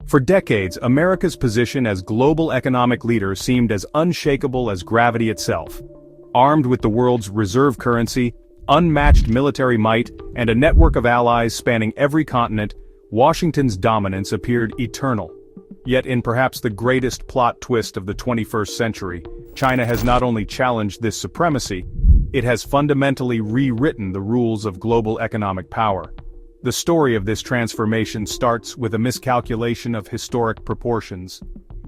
For decades, America's position as global economic leader seemed as unshakable as gravity itself. Armed with the world's reserve currency, unmatched military might, and a network of allies spanning every continent, Washington's dominance appeared eternal. Yet in perhaps the greatest plot twist of the 21st century, China has not only challenged this supremacy, it has fundamentally rewritten the rules of global economic power. The story of this transformation starts with a miscalculation of historic proportions.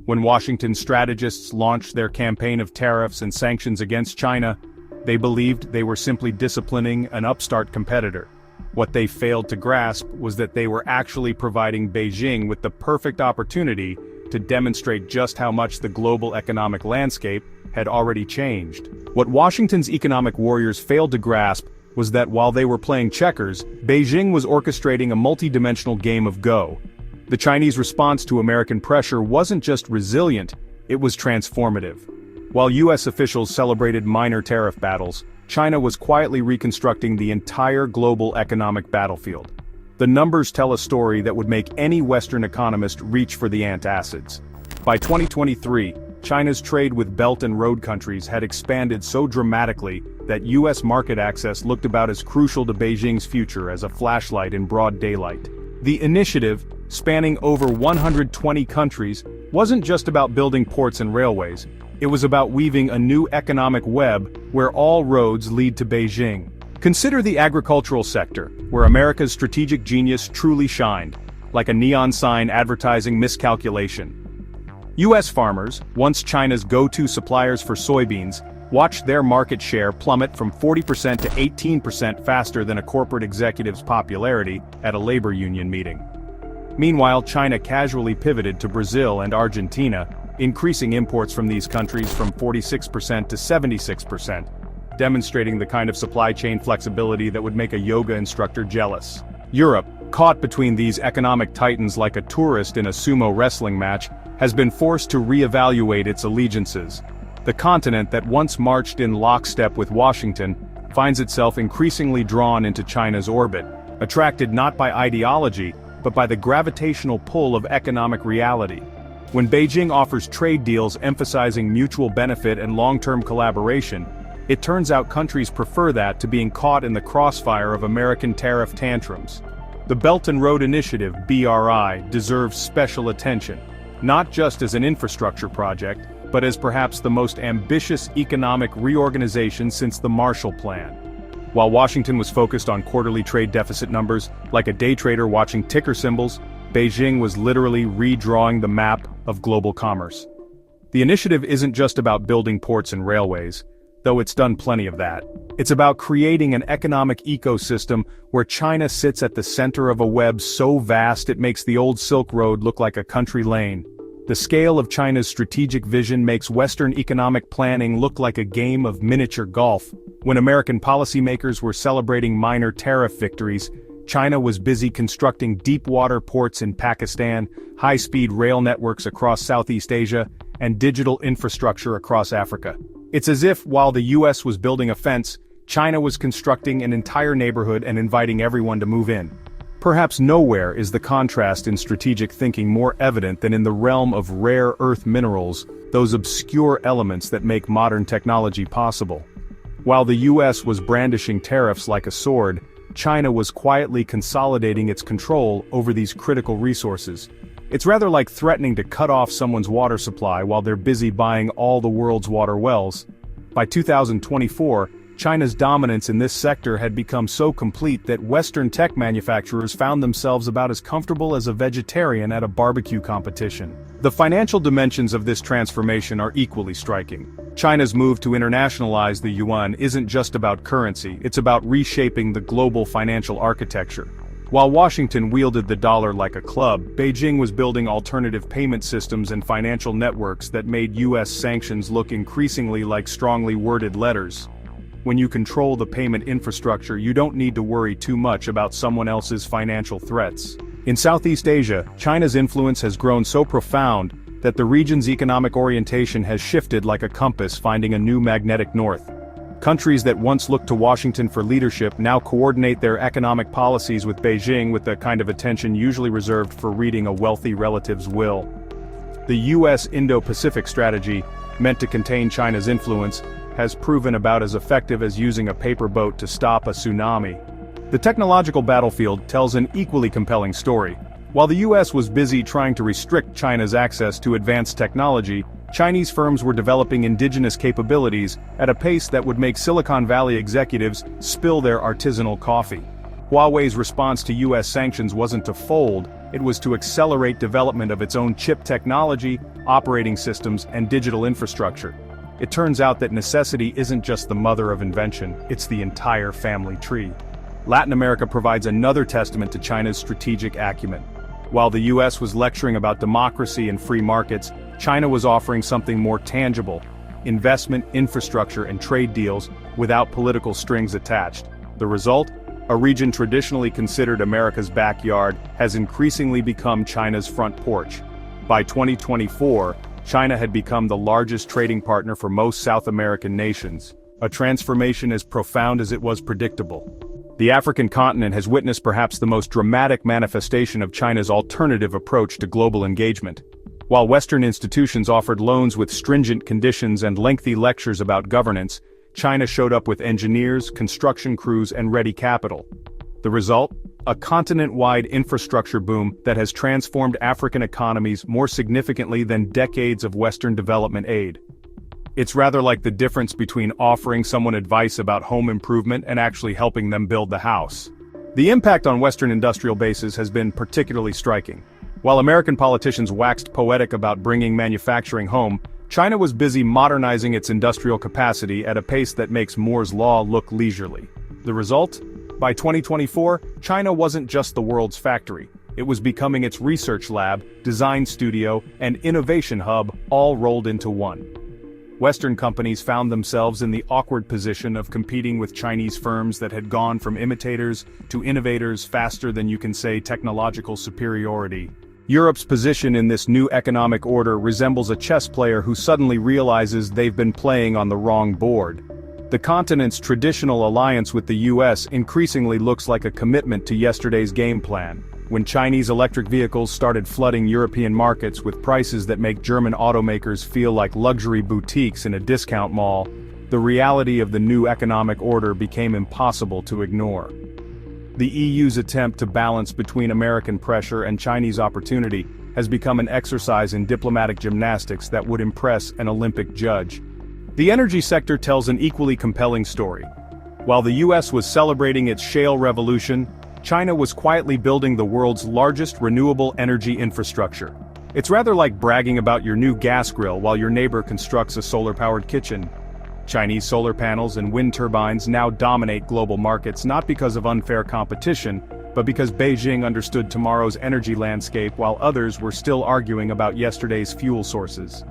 When Washington strategists launched their campaign of tariffs and sanctions against China, they believed they were simply disciplining an upstart competitor. What they failed to grasp was that they were actually providing Beijing with the perfect opportunity to demonstrate just how much the global economic landscape had already changed. What Washington's economic warriors failed to grasp was that while they were playing checkers, Beijing was orchestrating a multi-dimensional game of Go. The Chinese response to American pressure wasn't just resilient, it was transformative. While US officials celebrated minor tariff battles, China was quietly reconstructing the entire global economic battlefield. The numbers tell a story that would make any Western economist reach for the antacids. By 2023, China's trade with Belt and Road countries had expanded so dramatically that US market access looked about as crucial to Beijing's future as a flashlight in broad daylight. The initiative, spanning over 120 countries, wasn't just about building ports and railways, it was about weaving a new economic web where all roads lead to Beijing. Consider the agricultural sector, where America's strategic genius truly shined, like a neon sign advertising miscalculation. US farmers, once China's go-to suppliers for soybeans, watched their market share plummet from 40% to 18% faster than a corporate executive's popularity at a labor union meeting. Meanwhile, China casually pivoted to Brazil and Argentina, increasing imports from these countries from 46% to 76%, demonstrating the kind of supply chain flexibility that would make a yoga instructor jealous. Europe, caught between these economic titans like a tourist in a sumo wrestling match, has been forced to reevaluate its allegiances. The continent that once marched in lockstep with Washington finds itself increasingly drawn into China's orbit, attracted not by ideology, but by the gravitational pull of economic reality. When Beijing offers trade deals emphasizing mutual benefit and long-term collaboration, it turns out countries prefer that to being caught in the crossfire of American tariff tantrums. The Belt and Road Initiative, BRI, deserves special attention, not just as an infrastructure project, but as perhaps the most ambitious economic reorganization since the Marshall Plan. While Washington was focused on quarterly trade deficit numbers, like a day trader watching ticker symbols, Beijing was literally redrawing the map of global commerce. The initiative isn't just about building ports and railways, though it's done plenty of that. It's about creating an economic ecosystem where China sits at the center of a web so vast it makes the old Silk Road look like a country lane. The scale of China's strategic vision makes Western economic planning look like a game of miniature golf. When American policymakers were celebrating minor tariff victories, China was busy constructing deep-water ports in Pakistan, high-speed rail networks across Southeast Asia, and digital infrastructure across Africa. It's as if, while the US was building a fence, China was constructing an entire neighborhood and inviting everyone to move in. Perhaps nowhere is the contrast in strategic thinking more evident than in the realm of rare earth minerals, those obscure elements that make modern technology possible. While the US was brandishing tariffs like a sword, China was quietly consolidating its control over these critical resources. It's rather like threatening to cut off someone's water supply while they're busy buying all the world's water wells. By 2024, China's dominance in this sector had become so complete that Western tech manufacturers found themselves about as comfortable as a vegetarian at a barbecue competition. The financial dimensions of this transformation are equally striking. China's move to internationalize the yuan isn't just about currency, it's about reshaping the global financial architecture. While Washington wielded the dollar like a club, Beijing was building alternative payment systems and financial networks that made US sanctions look increasingly like strongly worded letters. When you control the payment infrastructure, you don't need to worry too much about someone else's financial threats. In Southeast Asia, China's influence has grown so profound that the region's economic orientation has shifted like a compass finding a new magnetic north. Countries that once looked to Washington for leadership now coordinate their economic policies with Beijing with the kind of attention usually reserved for reading a wealthy relative's will. The U.S. Indo-Pacific strategy, meant to contain China's influence, has proven about as effective as using a paper boat to stop a tsunami. The technological battlefield tells an equally compelling story. While the U.S. was busy trying to restrict China's access to advanced technology, Chinese firms were developing indigenous capabilities at a pace that would make Silicon Valley executives spill their artisanal coffee. Huawei's response to U.S. sanctions wasn't to fold, it was to accelerate development of its own chip technology, operating systems, and digital infrastructure. It turns out that necessity isn't just the mother of invention, it's the entire family tree. Latin America provides another testament to China's strategic acumen. While the U.S. was lecturing about democracy and free markets, China was offering something more tangible: investment, infrastructure, and trade deals without political strings attached. The result? A region traditionally considered America's backyard has increasingly become China's front porch. By 2024, China had become the largest trading partner for most South American nations, a transformation as profound as it was predictable. The African continent has witnessed perhaps the most dramatic manifestation of China's alternative approach to global engagement. While Western institutions offered loans with stringent conditions and lengthy lectures about governance, China showed up with engineers, construction crews, and ready capital. The result? A continent-wide infrastructure boom that has transformed African economies more significantly than decades of Western development aid. It's rather like the difference between offering someone advice about home improvement and actually helping them build the house. The impact on Western industrial bases has been particularly striking. While American politicians waxed poetic about bringing manufacturing home, China was busy modernizing its industrial capacity at a pace that makes Moore's Law look leisurely. The result? By 2024, China wasn't just the world's factory. It was becoming its research lab, design studio, and innovation hub, all rolled into one. Western companies found themselves in the awkward position of competing with Chinese firms that had gone from imitators to innovators faster than you can say technological superiority. Europe's position in this new economic order resembles a chess player who suddenly realizes they've been playing on the wrong board. The continent's traditional alliance with the US increasingly looks like a commitment to yesterday's game plan. When Chinese electric vehicles started flooding European markets with prices that make German automakers feel like luxury boutiques in a discount mall, the reality of the new economic order became impossible to ignore. The EU's attempt to balance between American pressure and Chinese opportunity has become an exercise in diplomatic gymnastics that would impress an Olympic judge. The energy sector tells an equally compelling story. While the US was celebrating its shale revolution, China was quietly building the world's largest renewable energy infrastructure. It's rather like bragging about your new gas grill while your neighbor constructs a solar-powered kitchen. Chinese solar panels and wind turbines now dominate global markets not because of unfair competition, but because Beijing understood tomorrow's energy landscape while others were still arguing about yesterday's fuel sources.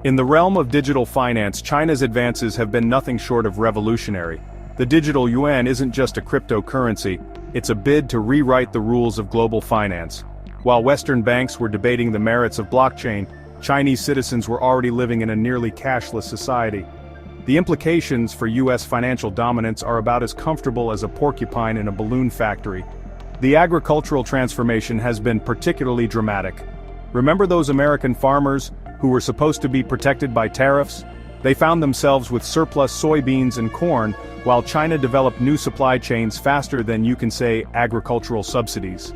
In the realm of digital finance, China's advances have been nothing short of revolutionary. The digital yuan isn't just a cryptocurrency, it's a bid to rewrite the rules of global finance. While Western banks were debating the merits of blockchain, Chinese citizens were already living in a nearly cashless society. The implications for US financial dominance are about as comfortable as a porcupine in a balloon factory. The agricultural transformation has been particularly dramatic. Remember those American farmers who were supposed to be protected by tariffs? They found themselves with surplus soybeans and corn, while China developed new supply chains faster than you can say agricultural subsidies.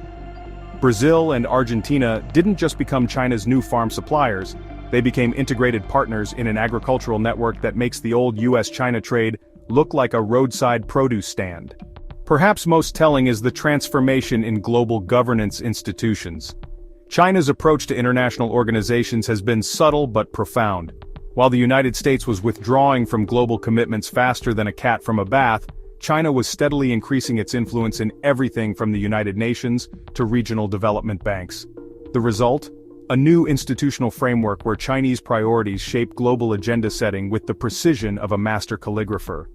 Brazil and Argentina didn't just become China's new farm suppliers, they became integrated partners in an agricultural network that makes the old US-China trade look like a roadside produce stand. Perhaps most telling is the transformation in global governance institutions. China's approach to international organizations has been subtle but profound. While the United States was withdrawing from global commitments faster than a cat from a bath, China was steadily increasing its influence in everything from the United Nations to regional development banks. The result? A new institutional framework where Chinese priorities shape global agenda setting with the precision of a master calligrapher.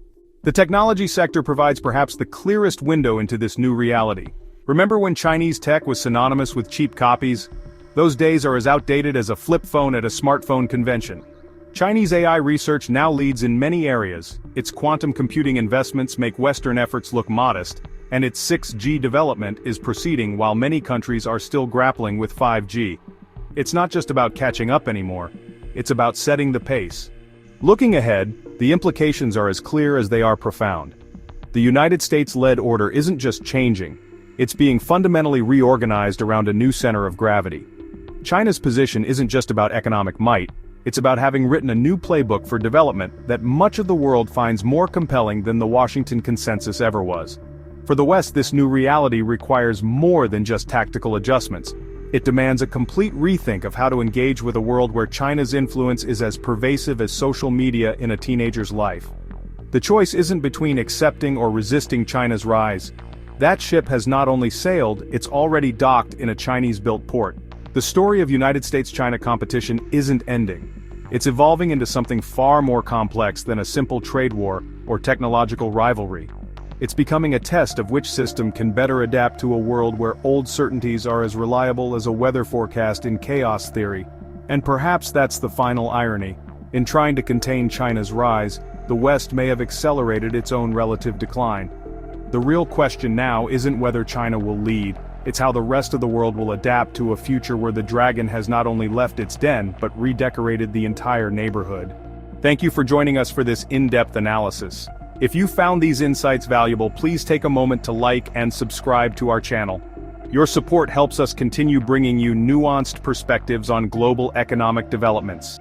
The technology sector provides perhaps the clearest window into this new reality. Remember when Chinese tech was synonymous with cheap copies? Those days are as outdated as a flip phone at a smartphone convention. Chinese AI research now leads in many areas, its quantum computing investments make Western efforts look modest, and its 6G development is proceeding while many countries are still grappling with 5G. It's not just about catching up anymore, it's about setting the pace. Looking ahead, the implications are as clear as they are profound. The United States-led order isn't just changing, it's being fundamentally reorganized around a new center of gravity. China's position isn't just about economic might, it's about having written a new playbook for development that much of the world finds more compelling than the Washington consensus ever was. For the West, this new reality requires more than just tactical adjustments. It demands a complete rethink of how to engage with a world where China's influence is as pervasive as social media in a teenager's life. The choice isn't between accepting or resisting China's rise. That ship has not only sailed, it's already docked in a Chinese-built port. The story of United States-China competition isn't ending. It's evolving into something far more complex than a simple trade war or technological rivalry. It's becoming a test of which system can better adapt to a world where old certainties are as reliable as a weather forecast in chaos theory. And perhaps that's the final irony. In trying to contain China's rise, the West may have accelerated its own relative decline. The real question now isn't whether China will lead, it's how the rest of the world will adapt to a future where the dragon has not only left its den, but redecorated the entire neighborhood. Thank you for joining us for this in-depth analysis. If you found these insights valuable, please take a moment to like and subscribe to our channel. Your support helps us continue bringing you nuanced perspectives on global economic developments.